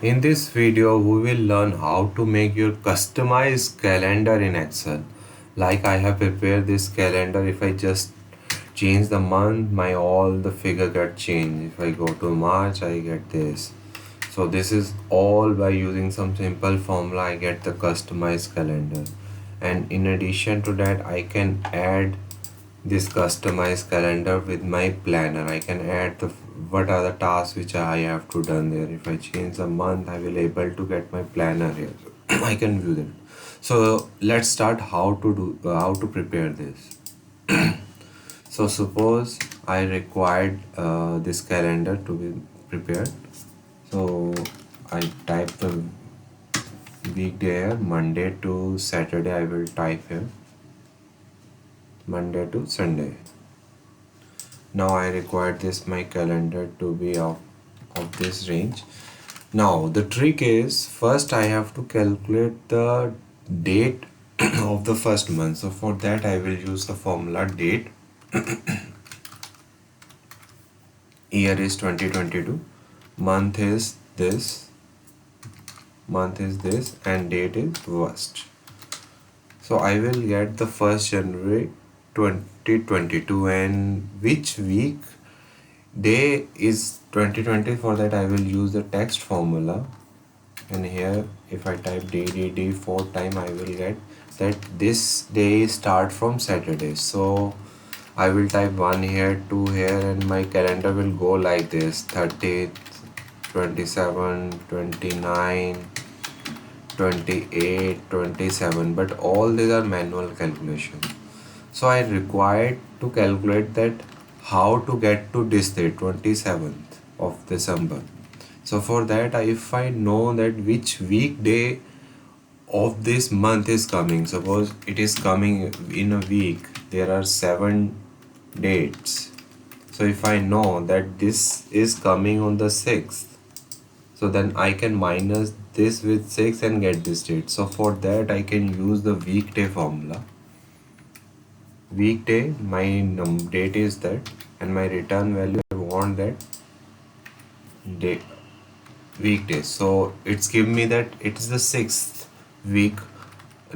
In this video, we will learn how to make your customized calendar in Excel. Like I have prepared this calendar. If I just change the month, my all the figure get changed. If I go to March, I get this. So this is all by using some simple formula. I get the customized calendar. And in addition to that, I can add this customized calendar with my planner. I can add the what are the tasks which I have to done there. If I change the month, I will able to get my planner here. I can view that. So let's start how to prepare this. So suppose I required this calendar to be prepared. So I type the weekday here, Monday to Saturday. I will type here Monday to Sunday. Now I require this my calendar to be of this range. Now the trick is first I have to calculate the date of the first month. So for that I will use the formula date. Year is 2022, month is this, and date is first. So I will get the 1st January 2022 and which week day is 2020. For that I will use the text formula, and here if I type day 4 time I will get that this day start from Saturday. So I will type 1 here, 2 here, and my calendar will go like this: 30th, 27, 29, 28, 27. But all these are manual calculations. So I required to calculate that how to get to this date, 27th of December. So for that, if I know that which weekday of this month is coming, suppose it is coming in a week, there are 7 dates. So if I know that this is coming on the 6th, so then I can minus this with 6 and get this date. So for that I can use the weekday formula. Weekday, my date is that, and my return value I want that day weekday. So it's give me that it is the 6th week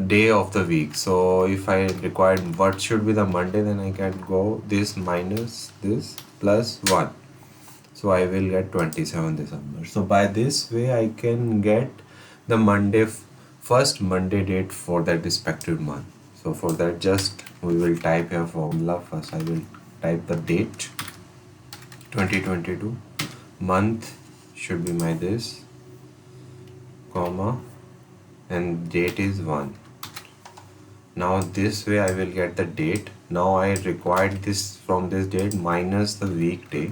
day of the week. So if I require what should be the Monday, then I can go this minus this plus 1. So I will get 27 December. So by this way I can get the first Monday date for that respective month. So for that, just we will type a formula. First I will type the date 2022, month should be my this, comma, and date is 1. Now this way I will get the date. Now I required this from this date minus the weekday.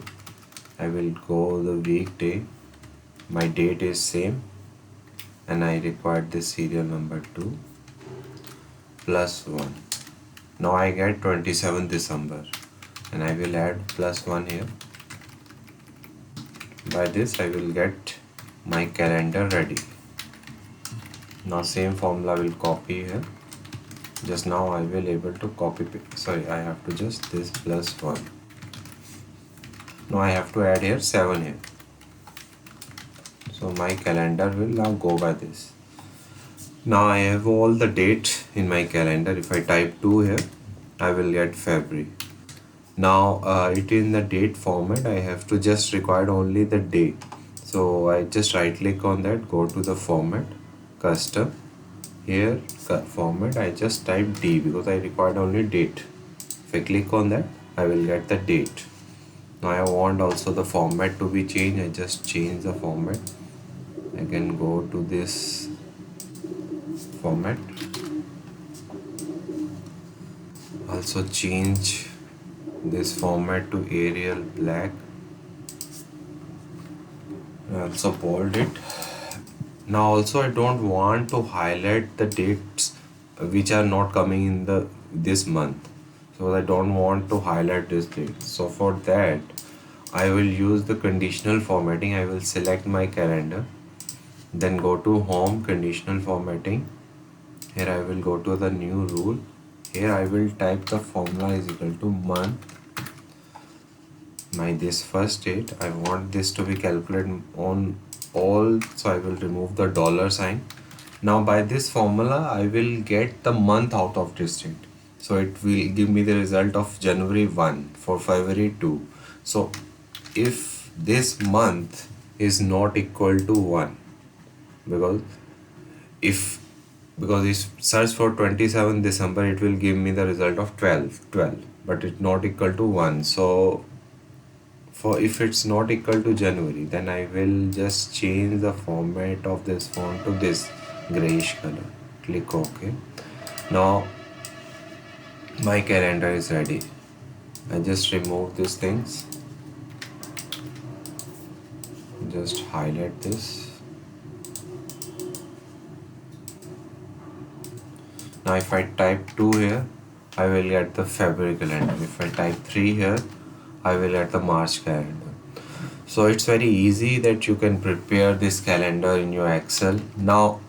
I will go the weekday, my date is same, and I required this serial number 2 plus 1. Now I get 27 December, and I will add plus 1 here. By this I will get my calendar ready. Now same formula will copy here. Just now I will able to copy, sorry, I have to just this plus 1. Now I have to add here 7 here. So my calendar will now go by this. Now I have all the date in my calendar. If I type 2 here, I will get February. Now it in the date format, I have to just require only the day. So I just right click on that, go to the format, custom, here format, I just type D because I required only date. If I click on that, I will get the date. Now I want also the format to be changed. I just change the format. I can go to this format, also change this format to Arial black. I also bold it. Now also I don't want to highlight the dates which are not coming in this month. So I don't want to highlight this date. So for that I will use the conditional formatting. I will select my calendar, then go to home, conditional formatting. Here I will go to the new rule. Here I will type the formula is equal to month, my this first date. I want this to be calculated on all, so I will remove the dollar sign. Now by this formula I will get the month out of this date, so it will give me the result of January 1 for February 2. So if this month is not equal to 1, because if because if search for 27 December, it will give me the result of 12, but it's not equal to 1. So for if it's not equal to January, then I will just change the format of this font to this grayish color. Click OK. Now my calendar is ready. I just remove these things, just highlight this. Now if I type 2 here, I will get the February calendar. If I type 3 here, I will get the March calendar. So it's very easy that you can prepare this calendar in your Excel. Now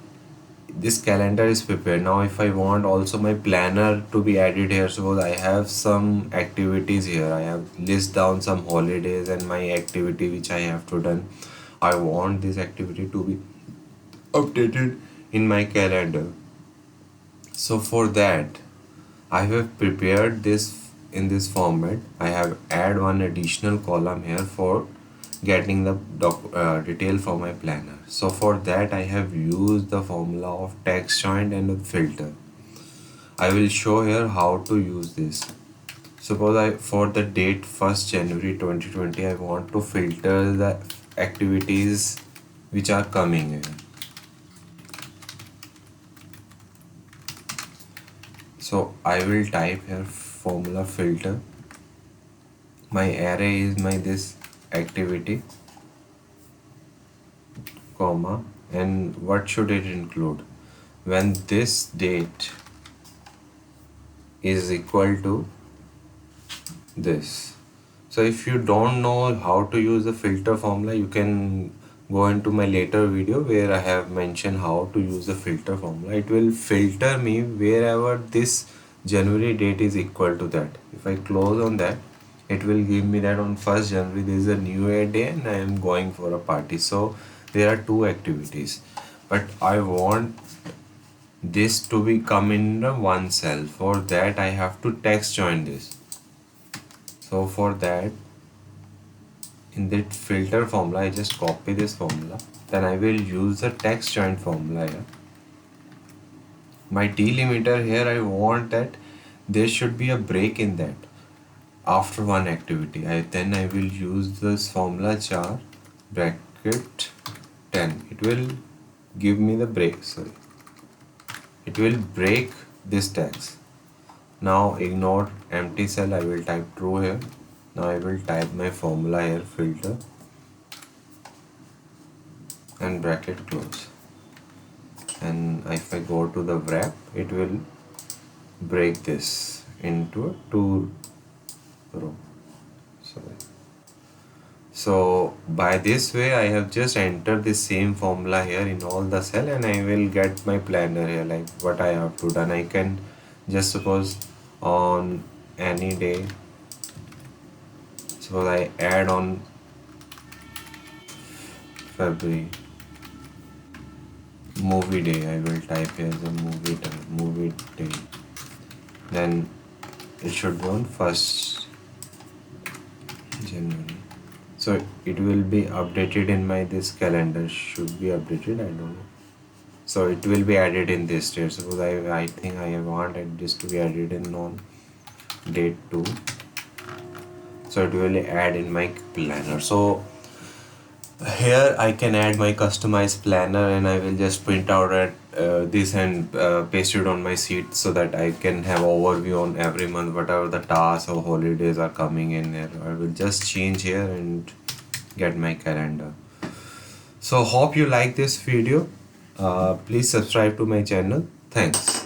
this calendar is prepared. Now if I want also my planner to be added here, suppose I have some activities here, I have list down some holidays and my activity which I have to done. I want this activity to be updated in my calendar. So for that I have prepared this in this format. I have add one additional column here for getting the detail for my planner. So for that I have used the formula of text joint and a filter. I will show here how to use this. Suppose I for the date 1st January 2020 I want to filter the activities which are coming in. So I will type here formula filter. My array is my this activity, comma, and what should it include? When this date is equal to this. So if you don't know how to use the filter formula, you can go into my later video where I have mentioned how to use the filter formula. It will filter me wherever this January date is equal to that. If I close on that, it will give me that on 1st January there is a new year day and I am going for a party. So there are two activities, but I want this to be come in the one cell. For that I have to text join this. So for that, in that filter formula, I just copy this formula. Then I will use the text joint formula here. My delimiter here, I want that there should be a break in that after one activity. Then I will use this formula char bracket 10. It will give me the break. Sorry, it will break this text. Now ignore empty cell. I will type true here. Now I will type my formula here, filter and bracket close, and if I go to the wrap, it will break this into a 2 row. Sorry. So by this way I have just entered the same formula here in all the cell, and I will get my planner here, like what I have to done. I can just suppose on any day, suppose I add on February movie day. I will type here the movie day. Then it should be on 1st January. So it will be updated in my this calendar. Should be updated. I don't know. So it will be added in this date. Suppose I think I want this to be added in on date 2. So it will add in my planner. So here I can add my customized planner, and I will just print out at this and paste it on my sheet so that I can have overview on every month whatever the tasks or holidays are coming in here. I will just change here and get my calendar. So hope you like this video. Please subscribe to my channel. Thanks.